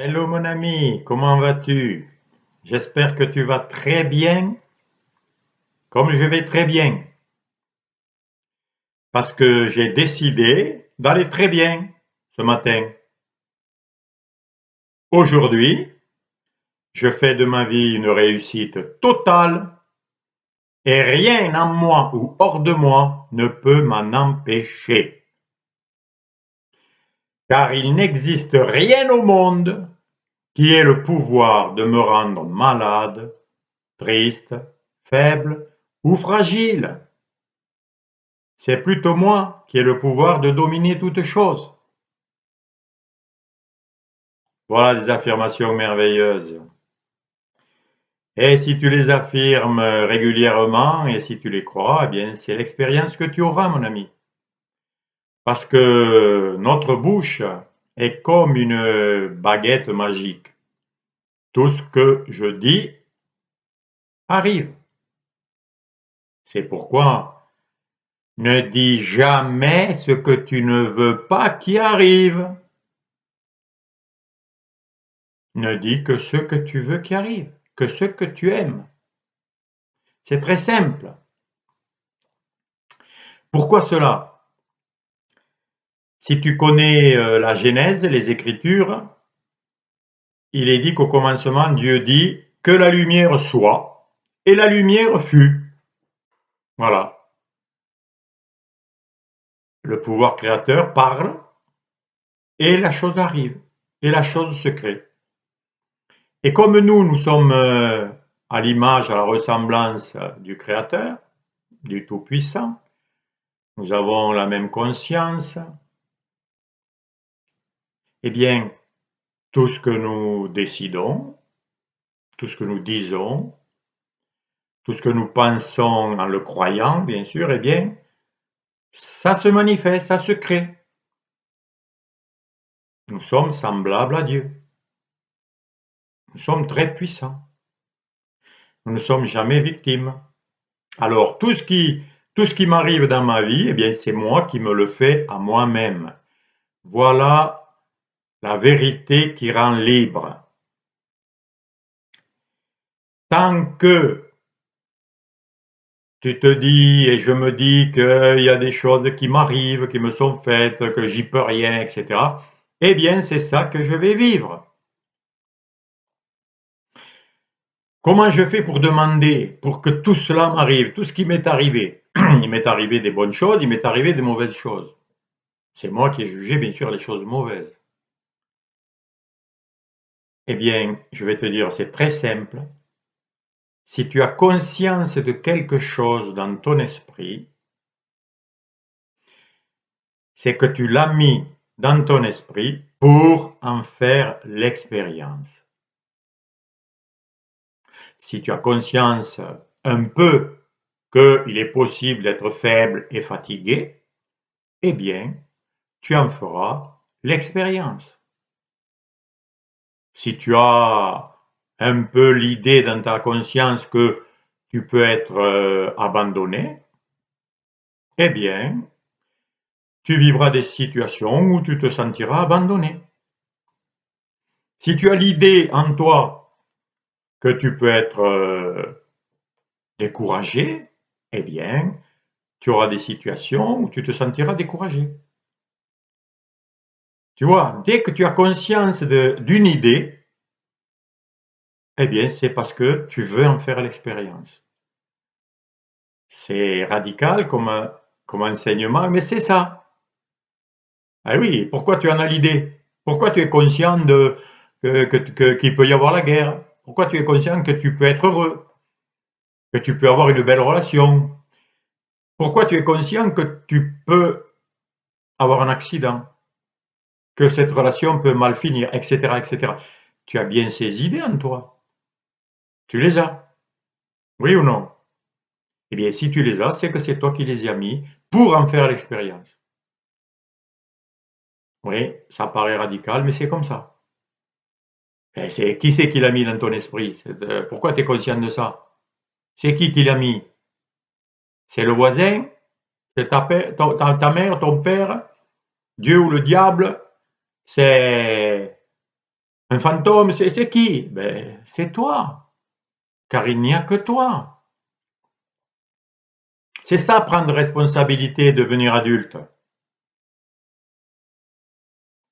Hello mon ami, comment vas-tu? J'espère que tu vas très bien, comme je vais très bien, parce que j'ai décidé d'aller très bien ce matin. Aujourd'hui, je fais de ma vie une réussite totale et rien en moi ou hors de moi ne peut m'en empêcher. Car il n'existe rien au monde qui ait le pouvoir de me rendre malade, triste, faible ou fragile. C'est plutôt moi qui ai le pouvoir de dominer toute chose. Voilà des affirmations merveilleuses. Et si tu les affirmes régulièrement et si tu les crois, eh bien c'est l'expérience que tu auras, mon ami. Parce que notre bouche est comme une baguette magique. Tout ce que je dis arrive. C'est pourquoi ne dis jamais ce que tu ne veux pas qui arrive. Ne dis que ce que tu veux qui arrive, que ce que tu aimes. C'est très simple. Pourquoi cela? Si tu connais la Genèse, les Écritures, il est dit qu'au commencement, Dieu dit que la lumière soit, et la lumière fut. Voilà. Le pouvoir créateur parle, et la chose arrive, et la chose se crée. Et comme nous sommes à l'image, à la ressemblance du Créateur, du Tout-Puissant, nous avons la même conscience, eh bien, tout ce que nous décidons, tout ce que nous disons, tout ce que nous pensons en le croyant, bien sûr, eh bien, ça se manifeste, ça se crée. Nous sommes semblables à Dieu. Nous sommes très puissants. Nous ne sommes jamais victimes. Alors, tout ce qui m'arrive dans ma vie, eh bien, c'est moi qui me le fais à moi-même. Voilà la vérité qui rend libre. Tant que tu te dis et je me dis qu'il y a des choses qui m'arrivent, qui me sont faites, que j'y peux rien, etc., eh bien, c'est ça que je vais vivre. Comment je fais pour demander, pour que tout cela m'arrive, tout ce qui m'est arrivé? Il m'est arrivé des bonnes choses, il m'est arrivé des mauvaises choses. C'est moi qui ai jugé, bien sûr, les choses mauvaises. Eh bien, je vais te dire, c'est très simple. Si tu as conscience de quelque chose dans ton esprit, c'est que tu l'as mis dans ton esprit pour en faire l'expérience. Si tu as conscience un peu qu'il est possible d'être faible et fatigué, eh bien, tu en feras l'expérience. Si tu as un peu l'idée dans ta conscience que tu peux être abandonné, eh bien, tu vivras des situations où tu te sentiras abandonné. Si tu as l'idée en toi que tu peux être découragé, eh bien, tu auras des situations où tu te sentiras découragé. Tu vois, dès que tu as conscience d'une idée, eh bien, c'est parce que tu veux en faire l'expérience. C'est radical comme enseignement, mais c'est ça. Ah oui, pourquoi tu en as l'idée? Pourquoi tu es conscient qu'il peut y avoir la guerre? Pourquoi tu es conscient que tu peux être heureux? Que tu peux avoir une belle relation? Pourquoi tu es conscient que tu peux avoir un accident? Que cette relation peut mal finir, etc., etc. Tu as bien ces idées en toi. Tu les as. Oui ou non? Eh bien, si tu les as, c'est que c'est toi qui les as mis pour en faire l'expérience. Oui, ça paraît radical, mais c'est comme ça. Et qui c'est qui l'a mis dans ton esprit? Pourquoi tu es conscient de ça? C'est qui l'a mis? C'est le voisin? C'est ta mère, ton père? Dieu ou le diable? C'est Un fantôme, c'est qui? Ben, c'est toi, car il n'y a que toi. C'est ça, prendre responsabilité et devenir adulte.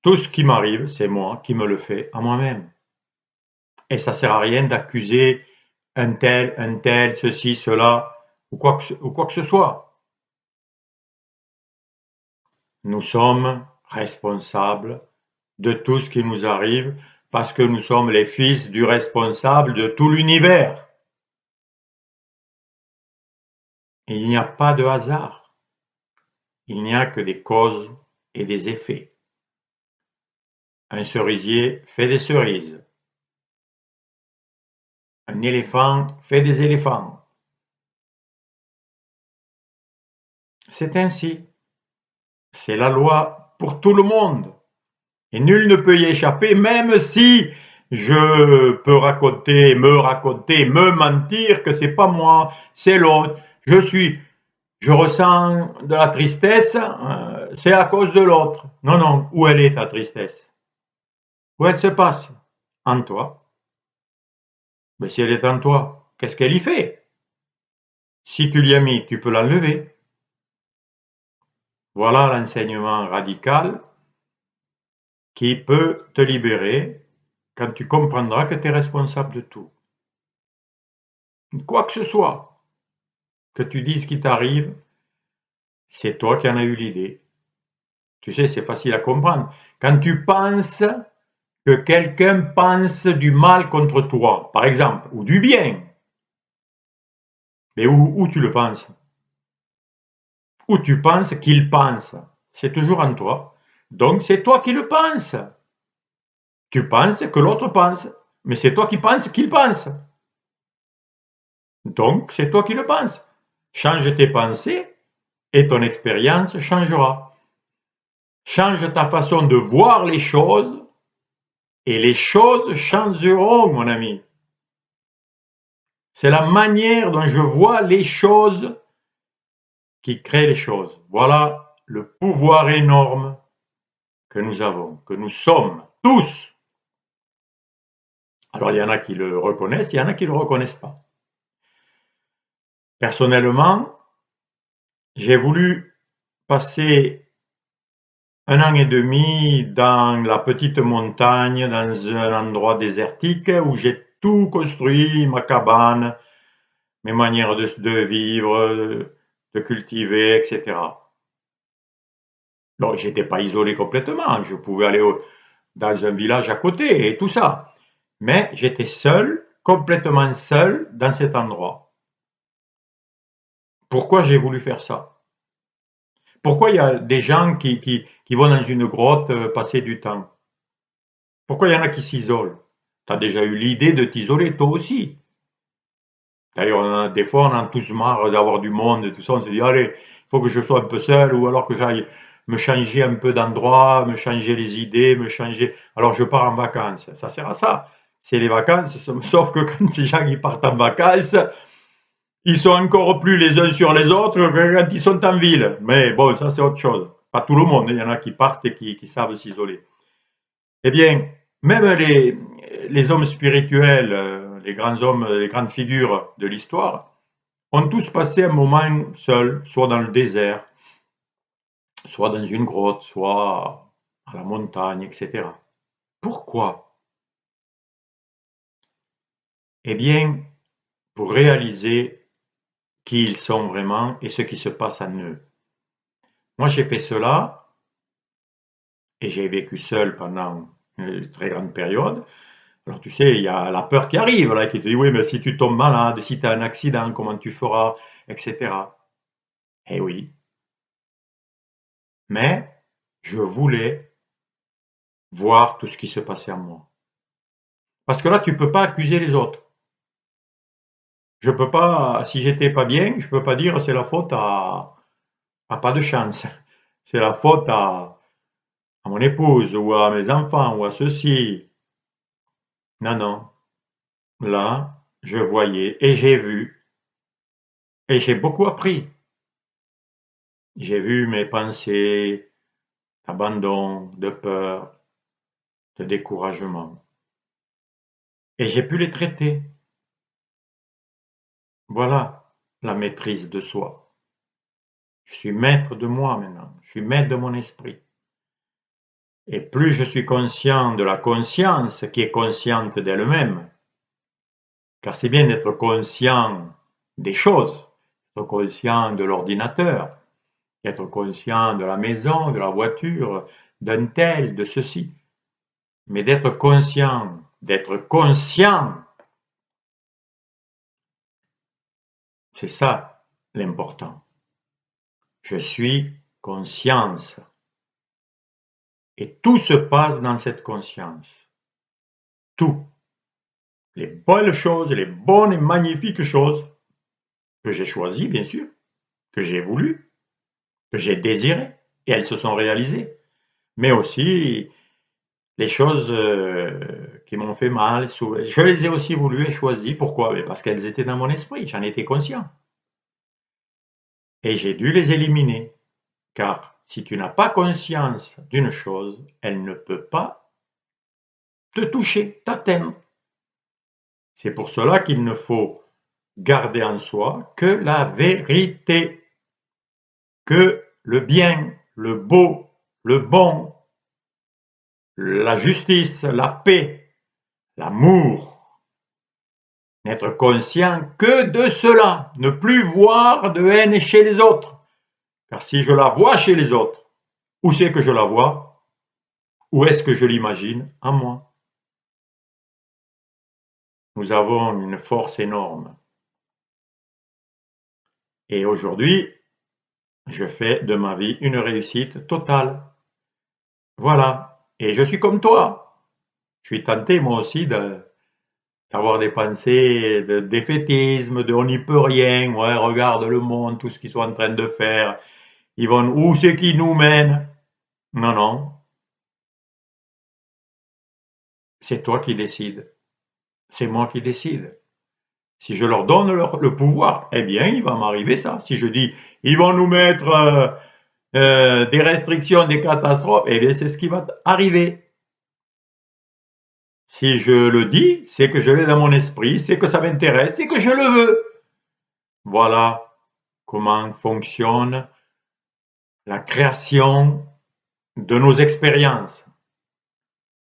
Tout ce qui m'arrive, c'est moi qui me le fais à moi-même. Et ça sert à rien d'accuser un tel, ceci, cela, ou quoi que ce soit. Nous sommes responsables de tout ce qui nous arrive parce que nous sommes les fils du responsable de tout l'univers. Il n'y a pas de hasard. Il n'y a que des causes et des effets. Un cerisier fait des cerises. Un éléphant fait des éléphants. C'est ainsi. C'est la loi pour tout le monde. Et nul ne peut y échapper, même si je peux raconter, me mentir que c'est pas moi, c'est l'autre. Je ressens de la tristesse, c'est à cause de l'autre. Non, non, où elle est ta tristesse? Où elle se passe? En toi. Mais si elle est en toi, qu'est-ce qu'elle y fait? Si tu l'y as mis, tu peux l'enlever. Voilà l'enseignement radical qui peut te libérer quand tu comprendras que tu es responsable de tout. Quoi que ce soit, que tu dises qui t'arrive, c'est toi qui en as eu l'idée. Tu sais, c'est facile à comprendre. Quand tu penses que quelqu'un pense du mal contre toi, par exemple, ou du bien, mais où tu le penses? Où tu penses qu'il pense? C'est toujours en toi. Donc c'est toi qui le penses. Tu penses que l'autre pense, mais c'est toi qui penses qu'il pense. Donc c'est toi qui le penses. Change tes pensées et ton expérience changera. Change ta façon de voir les choses et les choses changeront, mon ami. C'est la manière dont je vois les choses qui crée les choses. Voilà le pouvoir énorme que nous avons, que nous sommes tous. Alors il y en a qui le reconnaissent, il y en a qui ne le reconnaissent pas. Personnellement, j'ai voulu passer 1 an et demi dans la petite montagne, dans un endroit désertique où j'ai tout construit, ma cabane, mes manières de vivre, de cultiver, etc. Bon, j'étais pas isolé complètement, je pouvais aller dans un village à côté et tout ça. Mais j'étais seul, complètement seul dans cet endroit. Pourquoi j'ai voulu faire ça? Pourquoi il y a des gens qui vont dans une grotte passer du temps? Pourquoi il y en a qui s'isolent? Tu as déjà eu l'idée de t'isoler toi aussi. D'ailleurs, des fois, on en a tous marre d'avoir du monde et tout ça. On se dit, allez, il faut que je sois un peu seul ou alors que j'aille me changer un peu d'endroit, me changer les idées, me changer. Alors, je pars en vacances. Ça sert à ça. C'est les vacances, sauf que quand les gens ils partent en vacances, ils sont encore plus les uns sur les autres que quand ils sont en ville. Mais bon, ça, c'est autre chose. Pas tout le monde. Il y en a qui partent et qui savent s'isoler. Eh bien, même les hommes spirituels, les grands hommes, les grandes figures de l'histoire, ont tous passé un moment seuls, soit dans le désert, soit dans une grotte, soit à la montagne, etc. Pourquoi? Eh bien, pour réaliser qui ils sont vraiment et ce qui se passe en eux. Moi, j'ai fait cela et j'ai vécu seul pendant une très grande période. Alors, tu sais, il y a la peur qui arrive, là, qui te dit, oui, mais si tu tombes malade, si tu as un accident, comment tu feras, etc. Eh oui, mais je voulais voir tout ce qui se passait en moi. Parce que là, tu peux pas accuser les autres. Je peux pas, si j'étais pas bien, je peux pas dire c'est la faute à pas de chance. C'est la faute à mon épouse ou à mes enfants ou à ceci. Non, non. Là, je voyais et j'ai vu et j'ai beaucoup appris. J'ai vu mes pensées d'abandon, de peur, de découragement. et j'ai pu les traiter. Voilà la maîtrise de soi. Je suis maître de moi maintenant, je suis maître de mon esprit. Et plus je suis conscient de la conscience qui est consciente d'elle-même, car c'est bien d'être conscient des choses, être conscient de l'ordinateur, être conscient de la maison, de la voiture, d'un tel, de ceci, mais d'être conscient, c'est ça l'important. Je suis conscience. Et tout se passe dans cette conscience. Tout. Les belles choses, les bonnes et magnifiques choses que j'ai choisies, bien sûr, que j'ai voulu, que j'ai désiré, et elles se sont réalisées. Mais aussi les choses qui m'ont fait mal, je les ai aussi voulues et choisies. Pourquoi? Parce qu'elles étaient dans mon esprit, j'en étais conscient. Et j'ai dû les éliminer. Car si tu n'as pas conscience d'une chose, elle ne peut pas te toucher, t'atteindre. C'est pour cela qu'il ne faut garder en soi que la vérité, que le bien, le beau, le bon, la justice, la paix, l'amour. N'être conscient que de cela, ne plus voir de haine chez les autres. Car si je la vois chez les autres, où c'est que je la vois? Où est-ce que je l'imagine? En moi. Nous avons une force énorme. Et aujourd'hui, je fais de ma vie une réussite totale. Voilà. Et je suis comme toi. Je suis tenté, moi aussi, d'avoir des pensées de défaitisme, de on n'y peut rien. Ouais, regarde le monde, tout ce qu'ils sont en train de faire. Ils vont où c'est qu'ils nous mènent? Non, non. C'est toi qui décides. C'est moi qui décide. Si je leur donne le pouvoir, eh bien, il va m'arriver ça. Si je dis, ils vont nous mettre des restrictions, des catastrophes, eh bien, c'est ce qui va arriver. Si je le dis, c'est que je l'ai dans mon esprit, c'est que ça m'intéresse, c'est que je le veux. Voilà comment fonctionne la création de nos expériences.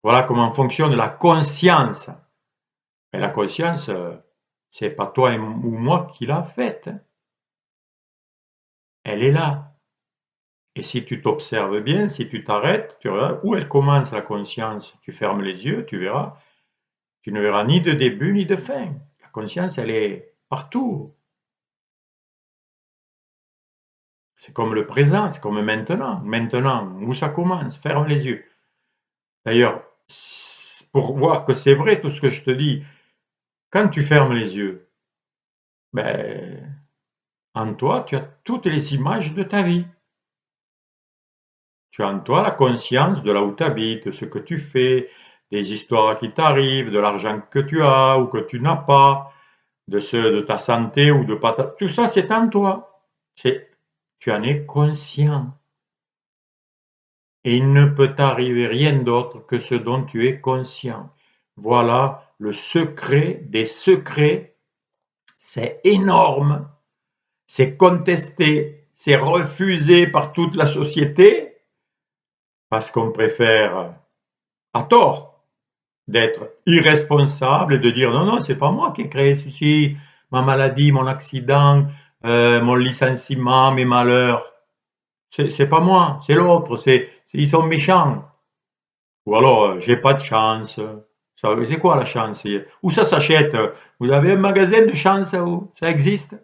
Voilà comment fonctionne la conscience. Et la conscience, c'est pas toi ou moi qui l'a faite. Elle est là. Et si tu t'observes bien, si tu t'arrêtes, tu verras où elle commence la conscience. Tu fermes les yeux, tu verras. Tu ne verras ni de début ni de fin. La conscience, elle est partout. C'est comme le présent, c'est comme maintenant. Maintenant, où ça commence? Ferme les yeux. D'ailleurs, pour voir que c'est vrai tout ce que je te dis, quand tu fermes les yeux, ben, en toi, tu as toutes les images de ta vie. Tu as en toi la conscience de là où tu habites, de ce que tu fais, des histoires qui t'arrivent, de l'argent que tu as ou que tu n'as pas, de ta santé ou de pas ta... Tout ça, c'est en toi. Tu en es conscient. Et il ne peut t'arriver rien d'autre que ce dont tu es conscient. Voilà le secret des secrets. C'est énorme. C'est contesté. C'est refusé par toute la société parce qu'on préfère, à tort, d'être irresponsable et de dire non, non, c'est pas moi qui ai créé ceci, ma maladie, mon accident, mon licenciement, mes malheurs. C'est pas moi, c'est l'autre, ils sont méchants. Ou alors, j'ai pas de chance. C'est quoi la chance? Où ça s'achète? Vous avez un magasin de chance où ça existe?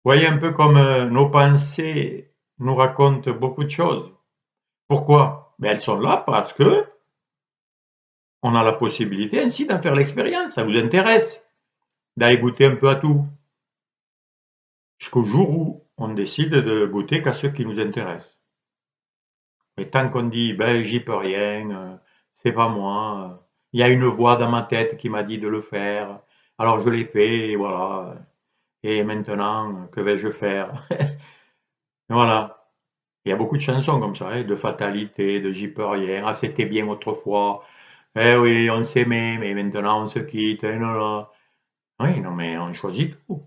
Vous voyez un peu comme nos pensées nous racontent beaucoup de choses. Pourquoi? Ben, elles sont là parce que on a la possibilité ainsi d'en faire l'expérience. Ça vous intéresse d'aller goûter un peu à tout. Jusqu'au jour où on décide de goûter qu'à ce qui nous intéresse. Mais tant qu'on dit ben j'y peux rien, c'est pas moi, il y a une voix dans ma tête qui m'a dit de le faire, alors je l'ai fait et voilà. Et maintenant, que vais-je faire? Voilà. Il y a beaucoup de chansons comme ça, hein, de fatalité, de j'y peux rien, ah c'était bien autrefois, Eh oui, on s'aimait, mais maintenant on se quitte, et là là. Oui, non, mais on choisit tout.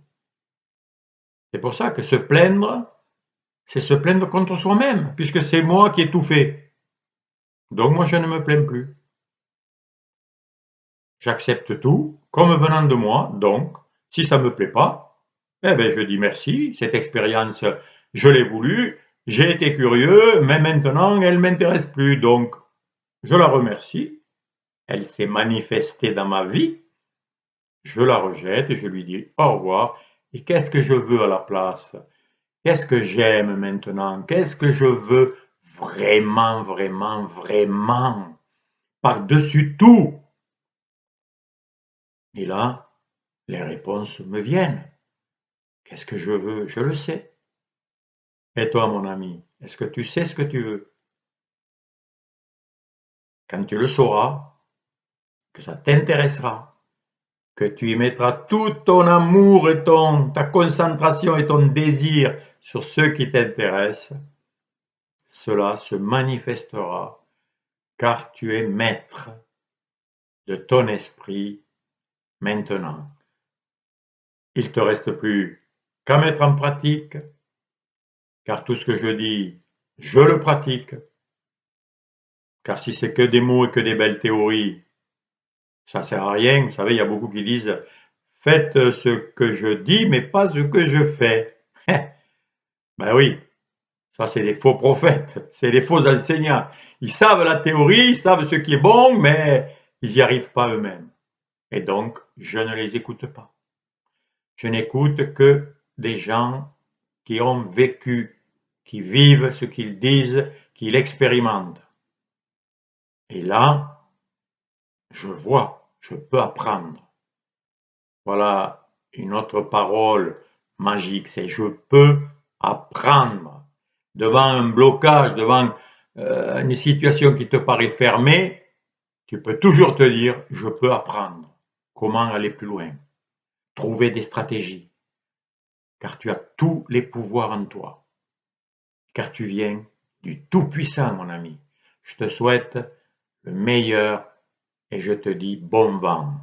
C'est pour ça que se plaindre, c'est se plaindre contre soi-même, puisque c'est moi qui ai tout fait. Donc moi, je ne me plains plus. J'accepte tout comme venant de moi, donc si ça me plaît pas, eh ben, je dis merci, cette expérience, je l'ai voulue, j'ai été curieux, mais maintenant elle m'intéresse plus, donc je la remercie, elle s'est manifestée dans ma vie, je la rejette et je lui dis au revoir. Et qu'est-ce que je veux à la place? Qu'est-ce que j'aime maintenant? Qu'est-ce que je veux vraiment, vraiment, vraiment, par-dessus tout? Et là, les réponses me viennent. Qu'est-ce que je veux? Je le sais. Et toi, mon ami, est-ce que tu sais ce que tu veux? Quand tu le sauras, que ça t'intéressera, que tu y mettras tout ton amour et ta concentration et ton désir sur ce qui t'intéresse, cela se manifestera car tu es maître de ton esprit maintenant. Il ne te reste plus qu'à mettre en pratique, car tout ce que je dis, je le pratique, car si c'est que des mots et que des belles théories, ça ne sert à rien. Vous savez, il y a beaucoup qui disent « Faites ce que je dis, mais pas ce que je fais. » Ben oui, ça c'est des faux prophètes, c'est des faux enseignants. Ils savent la théorie, ils savent ce qui est bon, mais ils n'y arrivent pas eux-mêmes. Et donc, je ne les écoute pas. Je n'écoute que des gens qui ont vécu, qui vivent ce qu'ils disent, qui l'expérimentent. Et là, je vois, je peux apprendre. Voilà une autre parole magique, c'est je peux apprendre. Devant un blocage, devant une situation qui te paraît fermée, tu peux toujours te dire je peux apprendre. Comment aller plus loin? Trouver des stratégies. Car tu as tous les pouvoirs en toi. Car tu viens du Tout-Puissant, mon ami. Je te souhaite le meilleur et je te dis bon vent.